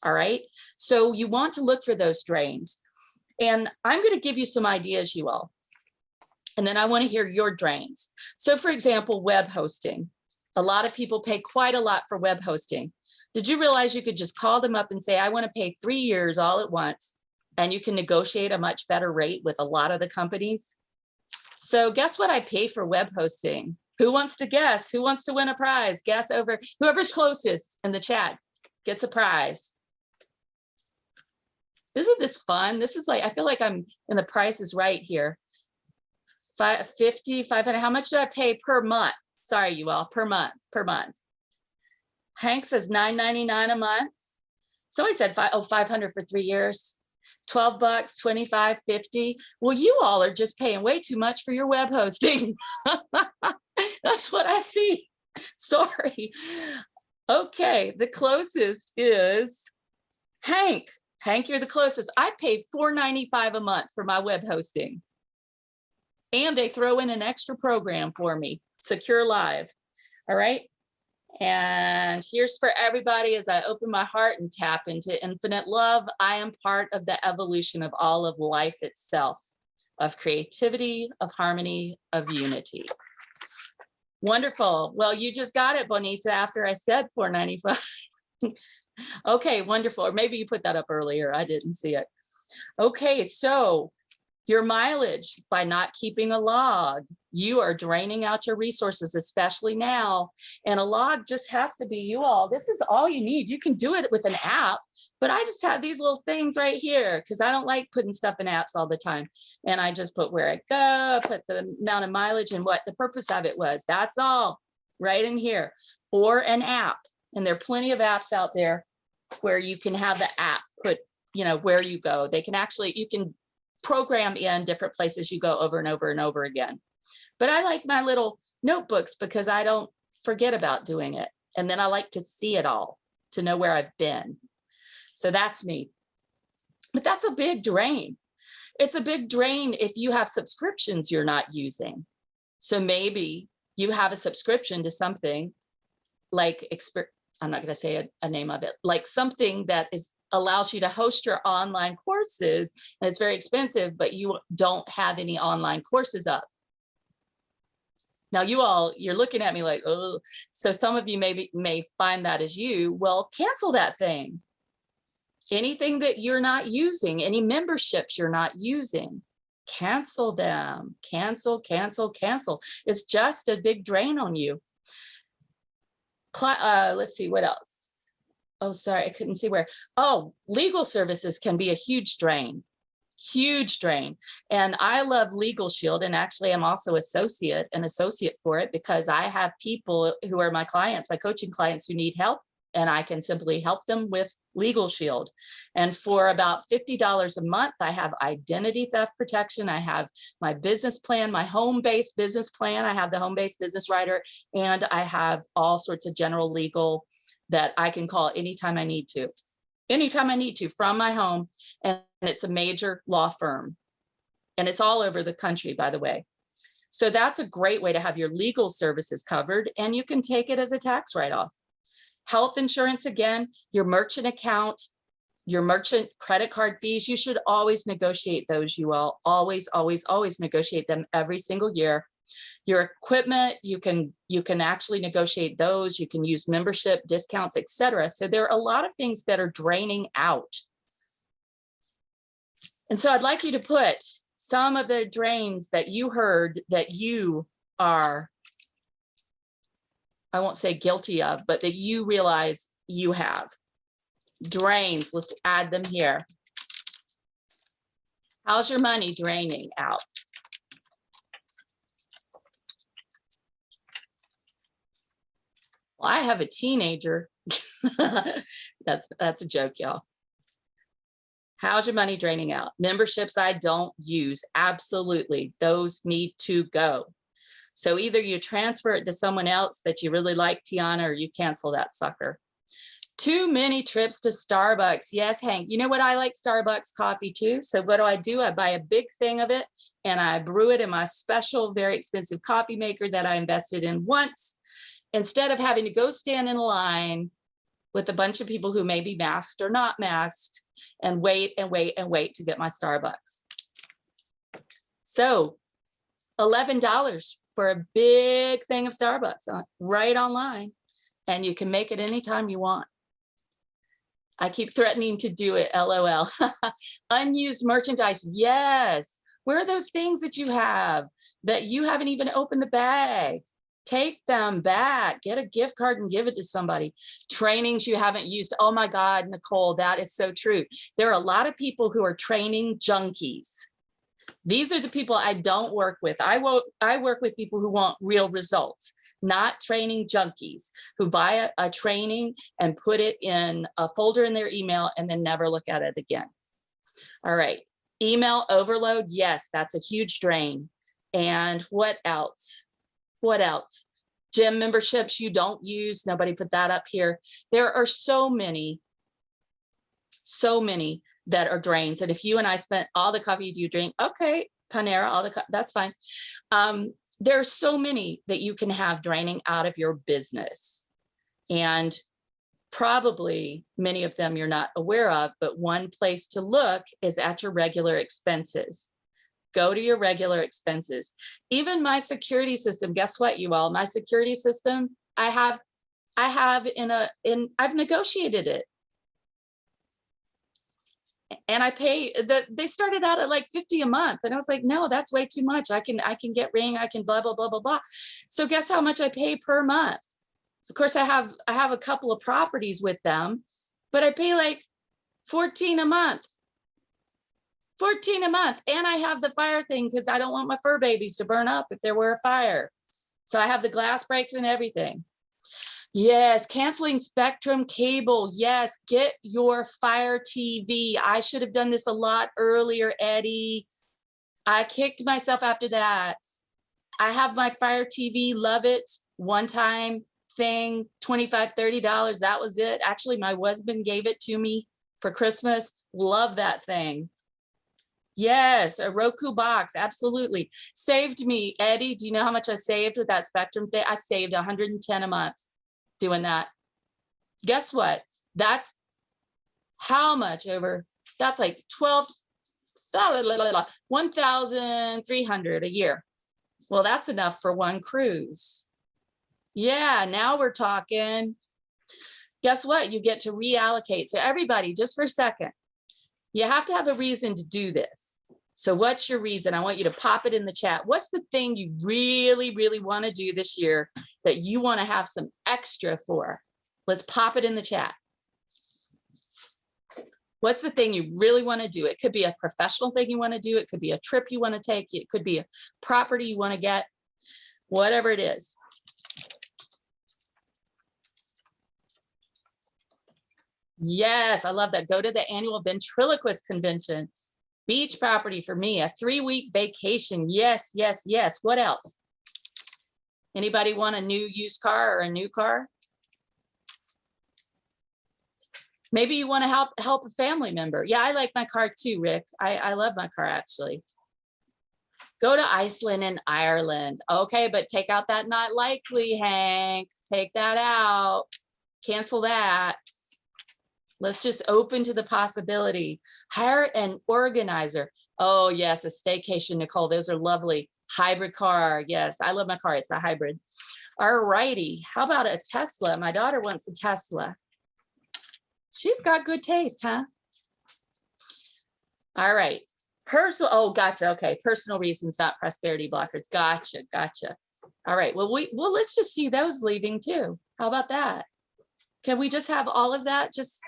All right. So you want to look for those drains. And I'm going to give you some ideas, you all. And then I want to hear your drains. So for example, web hosting. A lot of people pay quite a lot for web hosting. Did you realize you could just call them up and say, I want to pay 3 years all at once, and you can negotiate a much better rate with a lot of the companies? So guess what I pay for web hosting? Who wants to guess? Who wants to win a prize? Guess over, whoever's closest in the chat gets a prize. Isn't this fun? This is like, I feel like I'm in the Price is Right here. 550, 500, how much do I pay per month? Sorry, you all, per month. Hank says $9.99 a month. Somebody said 500 for 3 years. 12 bucks, 25, 50. Well, you all are just paying way too much for your web hosting. That's what I see. Sorry. Okay, the closest is Hank. Hank, you're the closest. I pay $4.95 a month for my web hosting. And they throw in an extra program for me, Secure Live. All right. And here's for everybody as I open my heart and tap into infinite love. I am part of the evolution of all of life itself, of creativity, of harmony, of unity. Wonderful. Well, you just got it, Bonita, after I said $4.95. Okay, wonderful. Or maybe you put that up earlier. I didn't see it. Okay, so your mileage, by not keeping a log, you are draining out your resources, especially now. And a log just has to be, you all, this is all you need. You can do it with an app, but I just have these little things right here because I don't like putting stuff in apps all the time. And I just put where I go, put the amount of mileage and what the purpose of it was. That's all right in here. Or an app. And there are plenty of apps out there where you can have the app put, you know, where you go. They can actually, you can program in different places you go over and over and over again. But I like my little notebooks because I don't forget about doing it. And then I like to see it all to know where I've been. So that's me. But that's a big drain. It's a big drain if you have subscriptions you're not using. So maybe you have a subscription to something like I'm not going to say a name of it, like something that allows you to host your online courses, and it's very expensive, but you don't have any online courses up. Now you're looking at me like, oh, so some of you may find that as you. Well, cancel that thing. Anything that you're not using, any memberships you're not using, cancel them. Cancel. It's just a big drain on you. Let's see, what else? Oh, sorry, I couldn't see where. Oh, legal services can be a huge drain. And I love Legal Shield, and actually I'm also an associate for it, because I have people who are my clients, my coaching clients, who need help, and I can simply help them with Legal Shield. And for about $50 a month, I have identity theft protection. I have my business plan, my home-based business plan. I have the home-based business writer, and I have all sorts of general legal that I can call anytime I need to from my home. And it's a major law firm, and it's all over the country, by the way. So that's a great way to have your legal services covered, and you can take it as a tax write-off. Health insurance, again, your merchant account, your merchant credit card fees, you should always negotiate those. You will always negotiate them every single year. Your equipment, you can actually negotiate those. You can use membership discounts, etc. So there are a lot of things that are draining out. And so I'd like you to put some of the drains that you heard that you are, I won't say guilty of, but that you realize you have. Drains, let's add them here. How's your money draining out? Well, I have a teenager. That's a joke, y'all. How's your money draining out? Memberships I don't use, absolutely. Those need to go. So either you transfer it to someone else that you really like, Tiana, or you cancel that sucker. Too many trips to Starbucks. Yes, Hank, you know what? I like Starbucks coffee too. So what do? I buy a big thing of it, and I brew it in my special, very expensive coffee maker that I invested in once, instead of having to go stand in a line with a bunch of people who may be masked or not masked and wait to get my Starbucks. So $11 for a big thing of Starbucks right online, and you can make it anytime you want. I keep threatening to do it, LOL. Unused merchandise, yes. Where are those things that you have that you haven't even opened the bag? Take them back, get a gift card and give it to somebody. Trainings you haven't used. Oh my God, Nicole, that is so true. There are a lot of people who are training junkies. These are the people I don't work with. I work with people who want real results, not training junkies who buy a training and put it in a folder in their email and then never look at it again. All right, email overload. Yes, that's a huge drain. And what else? What else? Gym memberships you don't use. Nobody put that up here. There are so many that are drains. And if you and I spent all the coffee you drink, okay, Panera, that's fine. There are so many that you can have draining out of your business. And probably many of them you're not aware of, but one place to look is at your regular expenses. Go to your regular expenses. Even my security system, guess what, you all? My security system, I've negotiated it. And I pay they started out at like $50 a month. And I was like, no, that's way too much. I can get Ring, I can blah, blah, blah, blah, blah. So guess how much I pay per month? Of course, I have a couple of properties with them, but I pay like $14 a month. $14 a month. And I have the fire thing because I don't want my fur babies to burn up if there were a fire. So I have the glass breaks and everything. Yes, canceling Spectrum cable. Yes, get your Fire TV. I should have done this a lot earlier, Eddie. I kicked myself after that. I have my Fire TV, love it. One-time thing, $25, $30. That was it. Actually, my husband gave it to me for Christmas. Love that thing. Yes, a Roku box, absolutely. Saved me, Eddie. Do you know how much I saved with that Spectrum thing? I saved $110 a month doing that. Guess what? That's how much over, that's like 1,300 a year. Well, that's enough for one cruise. Yeah, now we're talking. Guess what? You get to reallocate. So everybody, just for a second, you have to have a reason to do this. So what's your reason? I want you to pop it in the chat. What's the thing you really, really want to do this year that you want to have some extra for? Let's pop it in the chat. What's the thing you really want to do? It could be a professional thing you want to do. It could be a trip you want to take. It could be a property you want to get, whatever it is. Yes, I love that. Go to the annual ventriloquist convention. Beach property for me, a 3-week vacation. Yes, yes, yes. What else? Anybody want a new used car or a new car? Maybe you want to help a family member. Yeah, I like my car too, Rick. I love my car, actually. Go to Iceland and Ireland. Okay, but take out that not likely, Hank. Take that out. Cancel that. Let's just open to the possibility. Hire an organizer. Oh, yes, a staycation, Nicole. Those are lovely. Hybrid car. Yes, I love my car. It's a hybrid. All righty. How about a Tesla? My daughter wants a Tesla. She's got good taste, huh? All right. Personal. Oh, gotcha. Okay. Personal reasons, not prosperity blockers. Gotcha. Gotcha. All right. Well, let's just see those leaving too. How about that? Can we just have all of that just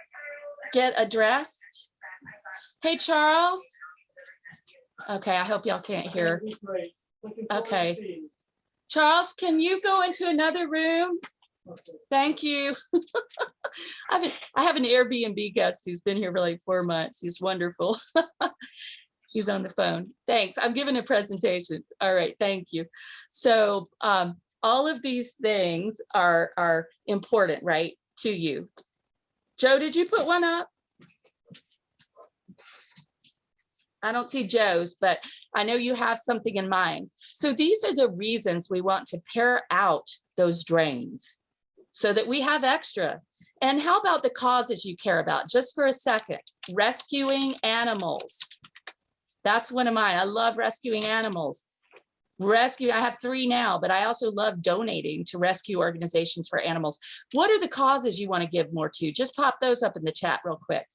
get addressed? Hey, Charles. Okay. I hope y'all can't hear. Okay. Charles, can you go into another room? Thank you. I have an Airbnb guest who's been here for like 4 months. He's wonderful. He's on the phone. Thanks. I'm giving a presentation. All right. Thank you. So all of these things are important, right, to you. Joe, did you put one up? I don't see Joe's, but I know you have something in mind. So these are the reasons we want to pare out those drains so that we have extra. And how about the causes you care about? Just for a second, rescuing animals. That's one of mine. I love rescuing animals. I have 3 now, but I also love donating to rescue organizations for animals. What are the causes you want to give more to? Just pop those up in the chat real quick.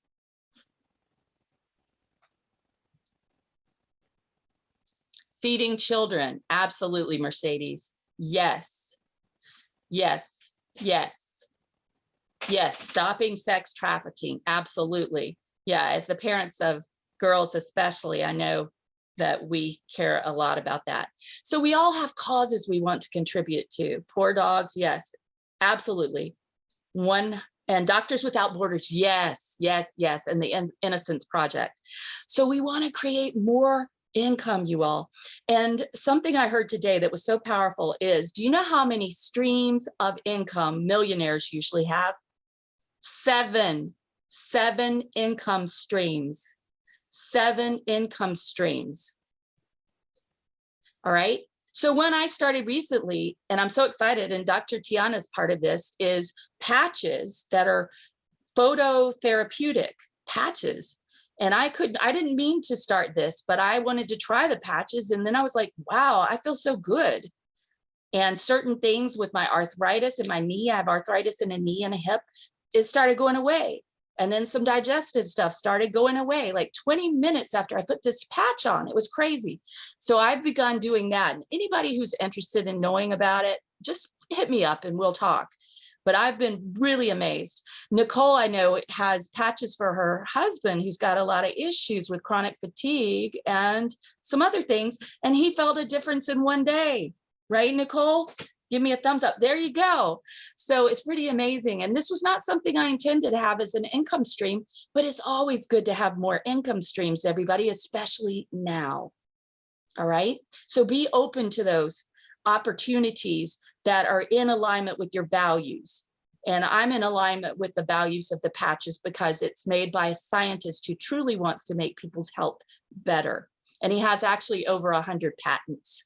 Feeding children. Absolutely, Mercedes. Yes. Yes. Yes. Yes. Stopping sex trafficking. Absolutely. Yeah. As the parents of girls, especially, I know that we care a lot about that. So we all have causes we want to contribute to. Poor dogs. Yes. Absolutely. And Doctors Without Borders. Yes. Yes. Yes. And the Innocence Project. So we want to create more income, you all. And something I heard today that was so powerful is, do you know how many streams of income millionaires usually have? 7 income streams. 7 income streams. All right. So when I started recently, and I'm so excited, and Dr. Tiana's part of this, is patches that are phototherapeutic patches. And I didn't mean to start this, but I wanted to try the patches. And then I was like, wow, I feel so good. And certain things with my arthritis in my knee, I have arthritis in a knee and a hip, it started going away. And then some digestive stuff started going away, like 20 minutes after I put this patch on. It was crazy. So I've begun doing that. And anybody who's interested in knowing about it, just hit me up and we'll talk. But I've been really amazed. Nicole, I know, has patches for her husband who's got a lot of issues with chronic fatigue and some other things. And he felt a difference in 1 day. Right, Nicole? Give me a thumbs up. There you go. So it's pretty amazing. And this was not something I intended to have as an income stream, but it's always good to have more income streams, everybody, especially now. All right. So be open to those opportunities that are in alignment with your values. And I'm in alignment with the values of the patches because it's made by a scientist who truly wants to make people's health better. And he has actually over 100 patents.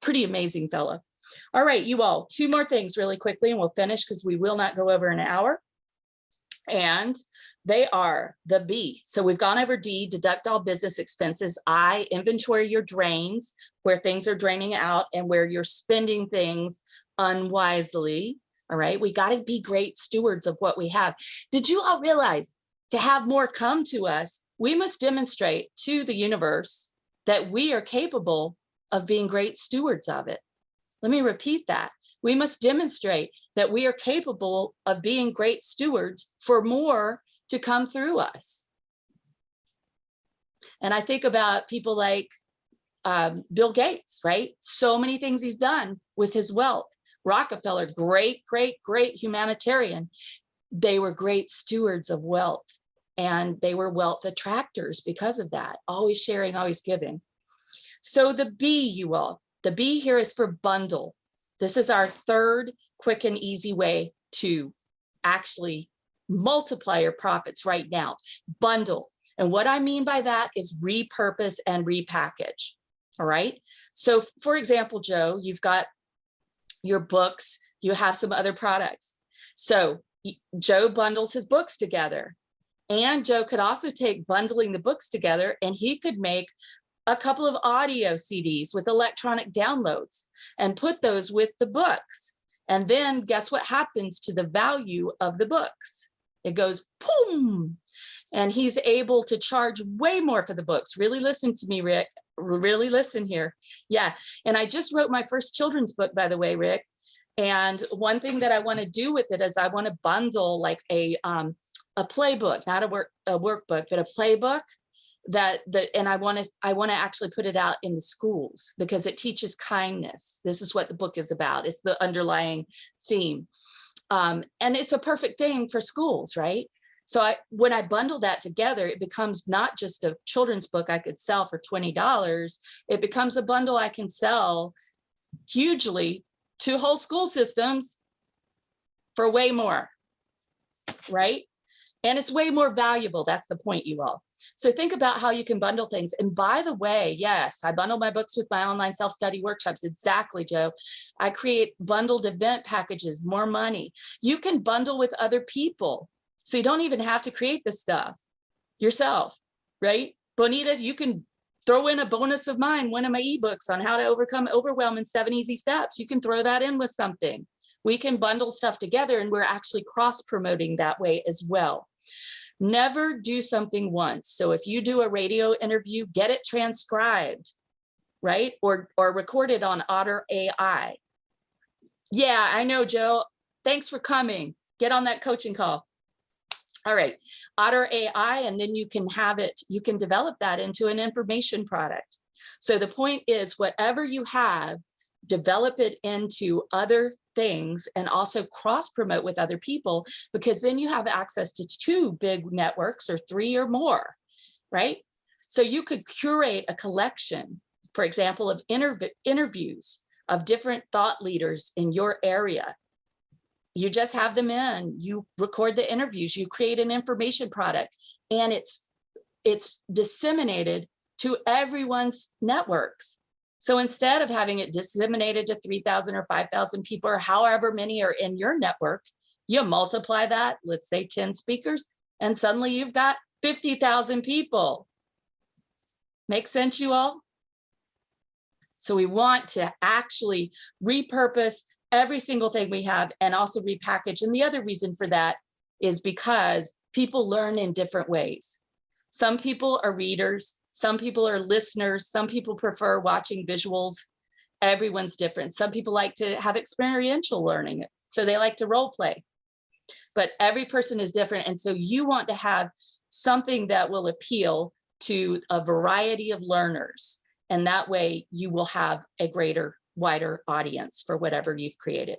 Pretty amazing fellow. All right, you all, two more things really quickly and we'll finish because we will not go over an hour. And they are the B. So we've gone over D, deduct all business expenses. I, inventory your drains, where things are draining out and where you're spending things unwisely. All right, we got to be great stewards of what we have. Did you all realize to have more come to us, we must demonstrate to the universe that we are capable of being great stewards of it? Let me repeat that. We must demonstrate that we are capable of being great stewards for more to come through us. And I think about people like Bill Gates, right? So many things he's done with his wealth. Rockefeller, great, great, great humanitarian. They were great stewards of wealth, and they were wealth attractors because of that. Always sharing, always giving. So the B, you all. The B here is for bundle. This is our third quick and easy way to actually multiply your profits right now. Bundle. And what I mean by that is repurpose and repackage. All right. So for example, Joe, you've got your books, you have some other products. So Joe bundles his books together. And Joe could also take bundling the books together and he could make a couple of audio CDs with electronic downloads and put those with the books. And then guess what happens to the value of the books? It goes boom. And he's able to charge way more for the books. Really listen to me, Rick. Really listen here. Yeah. And I just wrote my first children's book, by the way, Rick. And one thing that I want to do with it is I want to bundle like a playbook, not a workbook, but a playbook. And I want to actually put it out in the schools because it teaches kindness. This is what the book is about. It's the underlying theme. And it's a perfect thing for schools, right? So when I bundle that together, it becomes not just a children's book I could sell for $20. It becomes a bundle I can sell hugely to whole school systems for way more, right? And it's way more valuable. That's the point, you all. So think about how you can bundle things. And by the way, yes, I bundle my books with my online self-study workshops. Exactly, Joe. I create bundled event packages, more money. You can bundle with other people. So you don't even have to create this stuff yourself, right? Bonita, you can throw in a bonus of mine, one of my ebooks on how to overcome overwhelm in 7 easy steps. You can throw that in with something. We can bundle stuff together and we're actually cross-promoting that way as well. Never do something once. So if you do a radio interview, get it transcribed, right? Or recorded on Otter AI. Yeah, I know, Joe. Thanks for coming. Get on that coaching call. All right, Otter AI, and then you can have it, you can develop that into an information product. So the point is, whatever you have, develop it into other things and also cross promote with other people, because then you have access to 2 big networks or 3 or more, right? So you could curate a collection, for example, of interviews of different thought leaders in your area. You just have them in, you record the interviews, you create an information product, and it's disseminated to everyone's networks. So instead of having it disseminated to 3,000 or 5,000 people, or however many are in your network, you multiply that, let's say 10 speakers, and suddenly you've got 50,000 people. Make sense, you all? So we want to actually repurpose every single thing we have and also repackage. And the other reason for that is because people learn in different ways. Some people are readers, some people are listeners, some people prefer watching visuals. Everyone's different. Some people like to have experiential learning, so they like to role play. But every person is different. And so you want to have something that will appeal to a variety of learners. And that way you will have a greater, wider audience for whatever you've created.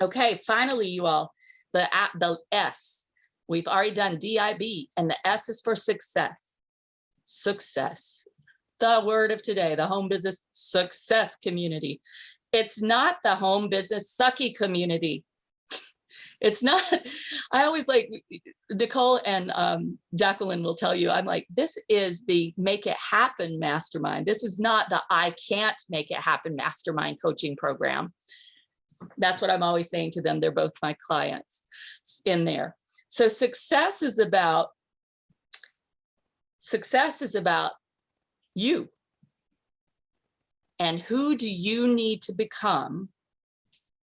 Okay, finally, you all, the S. We've already done DIB, and the S is for success. Success. The word of today, the home business success community. It's not the home business sucky community. It's not, I always like, Nicole and Jacqueline will tell you, I'm like, this is the make it happen mastermind. This is not the I can't make it happen mastermind coaching program. That's what I'm always saying to them. They're both my clients in there. So success is about you. And who do you need to become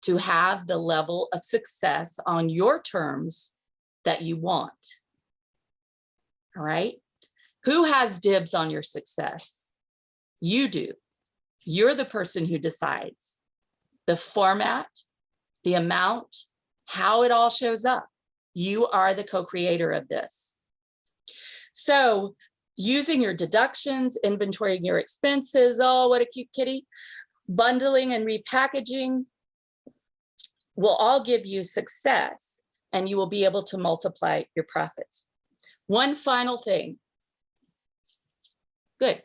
to have the level of success on your terms that you want? All right. Who has dibs on your success? You do. You're the person who decides the format, the amount, how it all shows up. You are the co-creator of this. So using your deductions, inventorying your expenses, oh, what a cute kitty, bundling and repackaging will all give you success, and you will be able to multiply your profits. One final thing. Good.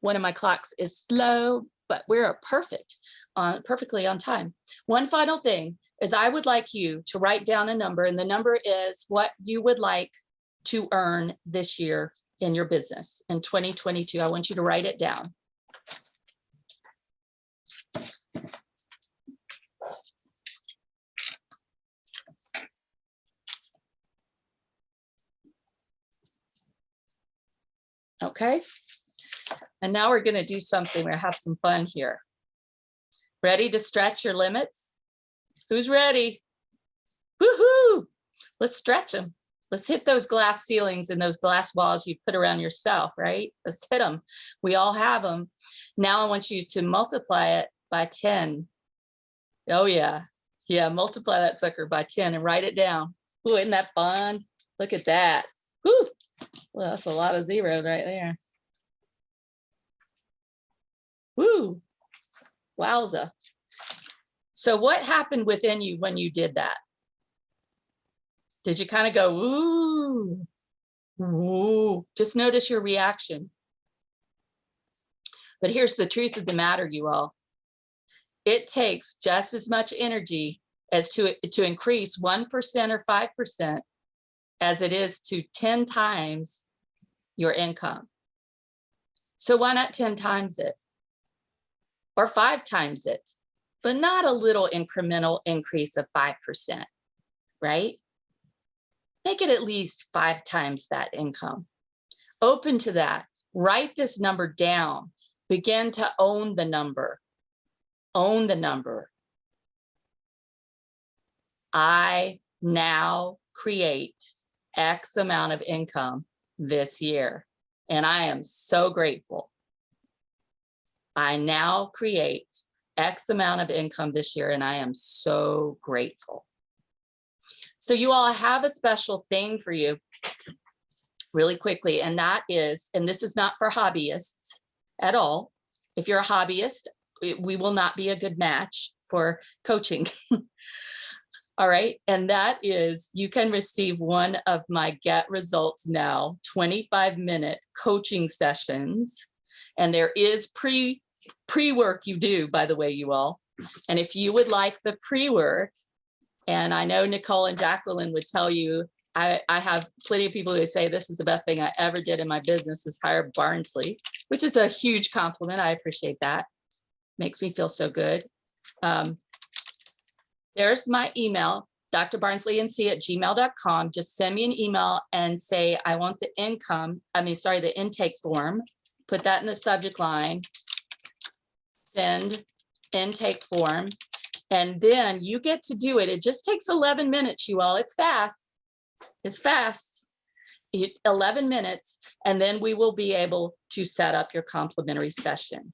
One of my clocks is slow, but we're perfectly on time. One final thing is I would like you to write down a number, and the number is what you would like to earn this year in your business in 2022. I want you to write it down. Okay. And now we're going to do something. We're going to have some fun here. Ready to stretch your limits? Who's ready? Woohoo! Let's stretch them. Let's hit those glass ceilings and those glass walls you put around yourself, right? Let's hit them. We all have them. Now I want you to multiply it by 10. Oh yeah. Yeah, multiply that sucker by 10 and write it down. Ooh, isn't that fun? Look at that. Woo! Well, that's a lot of zeros right there. Woo! Wowza. So what happened within you when you did that? Did you kind of go, ooh, ooh? Just notice your reaction. But here's the truth of the matter, you all. It takes just as much energy as to increase 1% or 5% as it is to 10 times your income. So why not 10 times it? Or 5 times it? But not a little incremental increase of 5%, right? Make it at least 5 times that income. Open to that. Write this number down. Begin to own the number. Own the number. I now create X amount of income this year, and I am so grateful. I now create X amount of income this year, and I am so grateful. So you all have a special thing for you really quickly, and that is, and this is not for hobbyists at all. If you're a hobbyist, we will not be a good match for coaching. All right, and that is, you can receive one of my Get Results Now 25-minute coaching sessions, and there is pre-work you do, by the way, you all. And if you would like the pre-work, and I know Nicole and Jacqueline would tell you, I have plenty of people who say this is the best thing I ever did in my business is hire Barnsley, which is a huge compliment. I appreciate that. Makes me feel so good. There's my email, drbarnsleync@gmail.com. Just send me an email and say, I want the the intake form. Put that in the subject line. Send intake form. And then you get to do it. It just takes 11 minutes, you all. It's fast. It's fast. 11 minutes. And then we will be able to set up your complimentary session.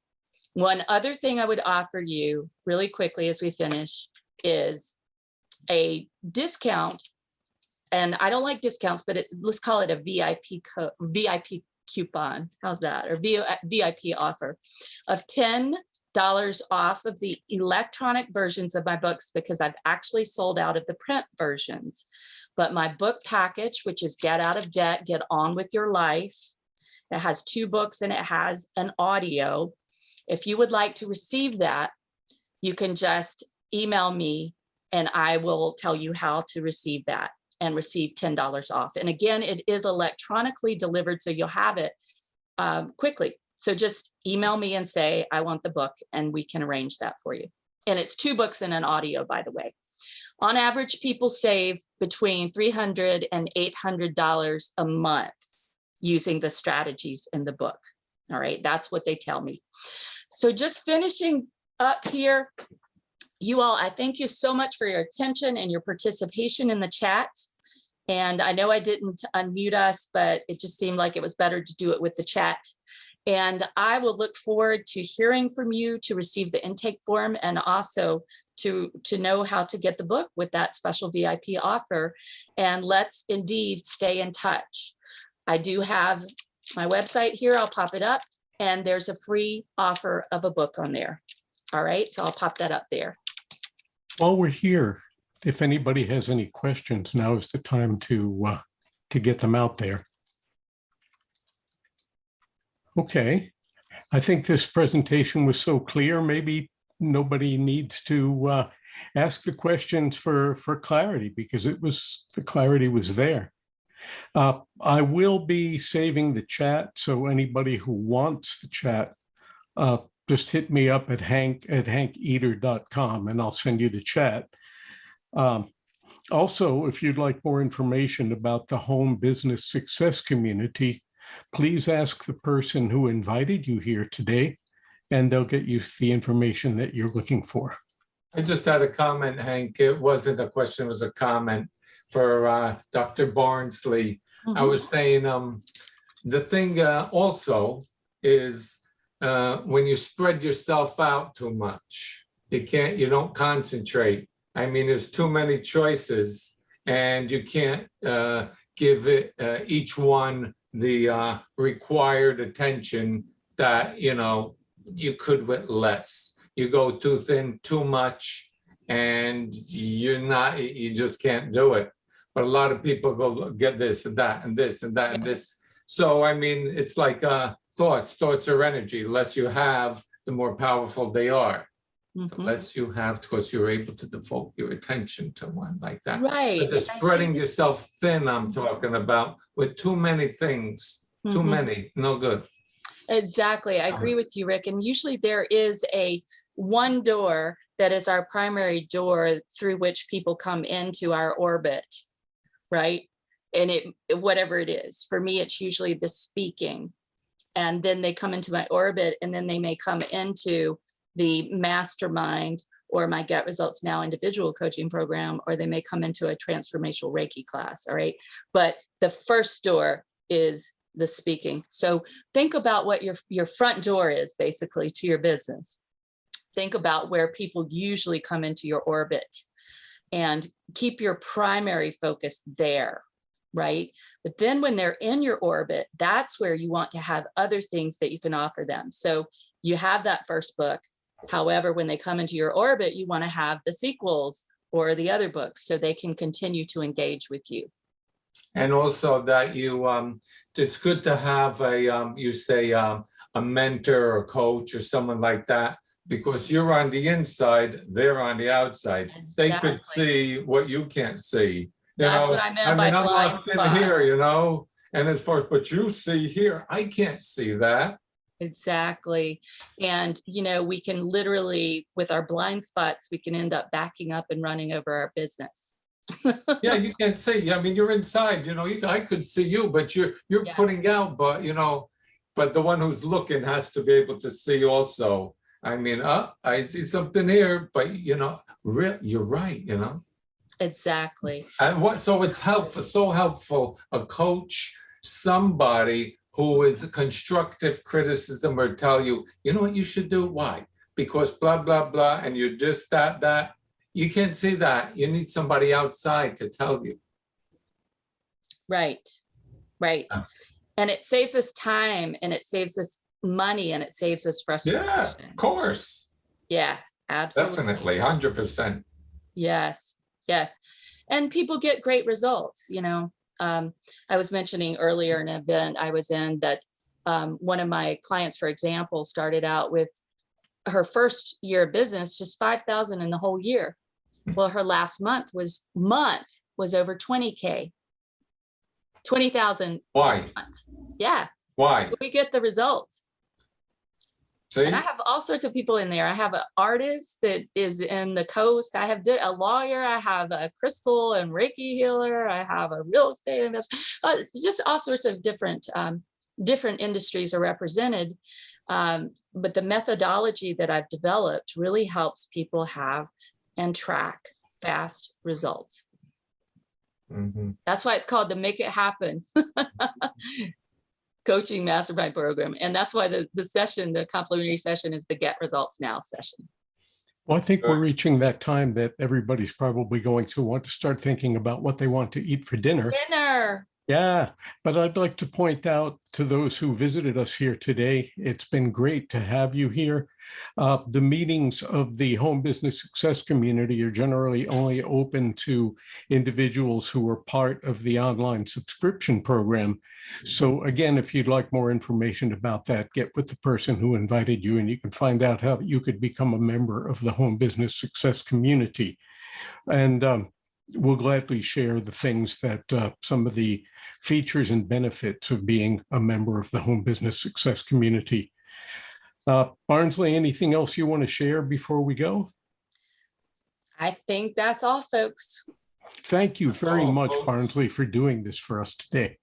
One other thing I would offer you really quickly as we finish is a discount. And I don't like discounts, but let's call it a VIP coupon. How's that? Or VIP offer of $10 off of the electronic versions of my books, because I've actually sold out of the print versions. But my book package, which is Get Out of Debt, Get On With Your Life, it has 2 books and it has an audio. If you would like to receive that, you can just email me and I will tell you how to receive that and receive $10 off. And again, it is electronically delivered, so you'll have it quickly. So just email me and say, I want the book, and we can arrange that for you. And it's 2 books and an audio, by the way. On average, people save between $300 and $800 a month using the strategies in the book. All right, that's what they tell me. So just finishing up here, you all, I thank you so much for your attention and your participation in the chat. And I know I didn't unmute us, but it just seemed like it was better to do it with the chat. And I will look forward to hearing from you, to receive the intake form, and also to know how to get the book with that special VIP offer. And let's indeed stay in touch. I do have my website here. I'll pop it up, and there's a free offer of a book on there. All right, so I'll pop that up there. While we're here, if anybody has any questions, now is the time to get them out there. Okay, I think this presentation was so clear, maybe nobody needs to ask the questions for clarity, because the clarity was there. I will be saving the chat, so anybody who wants the chat, just hit me up at hank@hankeater.com and I'll send you the chat. Also, if you'd like more information about the home business success community, please ask the person who invited you here today, and they'll get you the information that you're looking for. I just had a comment, Hank. It wasn't a question, it was a comment for Dr. Barnsley. I was saying the thing also is when you spread yourself out too much, you don't concentrate. I mean, there's too many choices, and you can't give it each one the required attention that you could with less. You go too thin, too much, and you just can't do it. But a lot of people go get this and that and this and that and this. So I mean, it's like thoughts are energy. The less you have, the more powerful they are. The less you have, because you're able to devote your attention to one like that. Right. But the spreading yourself thin, I'm talking about, with too many things, too many, no good. Exactly. I agree with you, Rick. And usually there is one door that is our primary door through which people come into our orbit, right? And whatever it is, for me, it's usually the speaking. And then they come into my orbit, and then they may come into the Mastermind or my Get Results Now individual coaching program, or they may come into a transformational Reiki class. All right. But the first door is the speaking. So think about what your front door is basically to your business. Think about where people usually come into your orbit, and keep your primary focus there. Right. But then when they're in your orbit, that's where you want to have other things that you can offer them. So you have that first book. However, when they come into your orbit, you want to have the sequels or the other books so they can continue to engage with you. And also that it's good to have a mentor or coach or someone like that, because you're on the inside, they're on the outside. Exactly. They could see what you can't see. That's what I meant by I'm blind locked spot. in here, and as far as, but you see here, I can't see that. Exactly. And, we can literally, with our blind spots, we can end up backing up and running over our business. Yeah, you can't see. I mean, you're inside, I could see you, but you're putting out, but, but the one who's looking has to be able to see also. I mean, I see something here, but, you're right, Exactly. And so it's so helpful, a coach, somebody who is a constructive criticism, or tell you, what you should do, why? Because blah, blah, blah, and you're just that. You can't see that. You need somebody outside to tell you. Right. And it saves us time, and it saves us money, and it saves us frustration. Yeah, of course. Yeah, absolutely. Definitely, 100%. Yes. And people get great results. I was mentioning earlier an event I was in that one of my clients, for example, started out with her first year of business, just $5,000 in the whole year. Well, her last month was over 20K, 20,000. Why? Yeah. Why? We get the results. See? And I have all sorts of people in there. I have an artist that is in the coast. I have a lawyer. I have a crystal and Reiki healer. I have a real estate investor. Just all sorts of different industries are represented. But the methodology that I've developed really helps people have and track fast results. Mm-hmm. That's why it's called the Make It Happen Coaching Mastermind Program. And that's why the complimentary session is the Get Results Now session. Well, I think we're reaching that time that everybody's probably going to want to start thinking about what they want to eat for dinner. Yeah, but I'd like to point out to those who visited us here today, it's been great to have you here. The meetings of the home business success community are generally only open to individuals who are part of the online subscription program. So again, if you'd like more information about that, get with the person who invited you, and you can find out how you could become a member of the home business success community. And we'll gladly share the things that some of the features and benefits of being a member of the home business success community. Barnsley, anything else you want to share before we go? I think that's all, folks. Thank you very much, Barnsley, for doing this for us today.